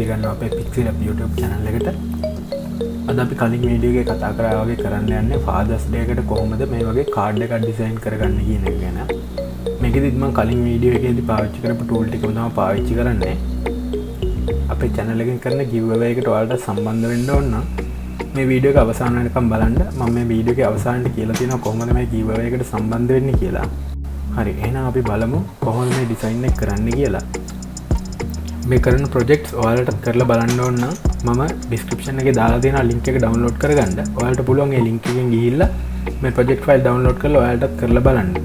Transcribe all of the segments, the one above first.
පිළිගන්නවා අපේ PixieLabs YouTube channel එකට. අද අපි කලින් වීඩියෝ එකේ කතා කරා වගේ කරන්න යන්නේ Father's Day එකට කොහොමද මේ වගේ කාඩ් එකක් ඩිසයින් කරගන්න කියන එක ගැන. මේකෙදිත් මම කලින් වීඩියෝ එකේදී පාවිච්චි කරපු ටූල් ටිකම තමයි පාවිච්චි කරන්නේ. අපේ channel එකෙන් කරන giveaway එකට ඔයාලට සම්බන්ධ වෙන්න ඕන නම් මේ වීඩියෝ එක අවසාන වෙනකම් බලන්න. මම මේ වීඩියෝ එකේ අවසානයේ කියලා තියෙනවා කොහොමද මේ giveaway එකට සම්බන්ධ වෙන්නේ කියලා. හරි, එහෙනම් අපි බලමු කොහොමද මේ ඩිසයින් එක කරන්න කියලා. මේ කරන ප්‍රොජෙක්ට්ස් ඔයාලට කරලා බලන්න ඕන නම් මම ඩිස්ක්‍රිප්ෂන් එකේ දාලා තියෙන ලින්ක් එක ඩවුන්ලෝඩ් කරගන්න. ඔයාලට පුළුවන් ඒ ලින්ක් එකෙන් ගිහිල්ලා මේ ප්‍රොජෙක්ට් ෆයිල් ඩවුන්ලෝඩ් කරලා ඔයාලටත් කරලා බලන්න.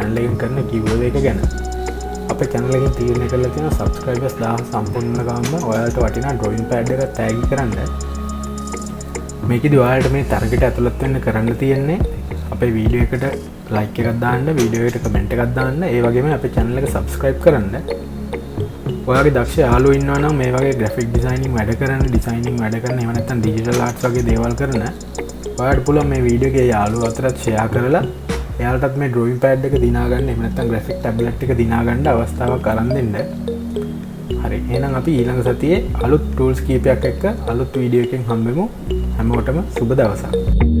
channel එකෙන් කරන giveaway එක ගැන. අපේ channel එකෙන් තීරණය කරලා තියෙන subscribers 1000 සම්පූර්ණ ගාම ඔයාලට වටිනා drawing pad එකක් tag කරන්න. මේකෙදි ඔයාලට මේ තරගයට ඇතුළත් වෙන්න කරන්න තියෙන්නේ අපේ වීඩියෝ එකට like එකක් දාන්න, වීඩියෝ එකට comment එකක් දාන්න, ඒ වගේම අපේ channel එක subscribe කරන්න. ඔයාගේ දක්ෂ යාළුවෝ ඉන්නවා නම් මේ වගේ graphic designing වැඩ කරන, designing වැඩ කරන, එහෙම නැත්නම් digital arts වගේ දේවල් කරන ඔයාලට පුළුවන් මේ වීඩියෝ එකේ යාළුවෝ අතරත් share කරලා එයාලටත් මේ drawing pad එක දිනා ගන්න, එහෙම නැත්නම් graphic tablet එක දිනා ගන්න අවස්ථාවක් අරන් දෙන්න. හරි. එහෙනම් අපි ඊළඟ සතියේ අලුත් tools කීපයක් එක්ක අලුත් වීඩියෝ එකකින් හම්බෙමු. හැමෝටම සුබ දවසක්.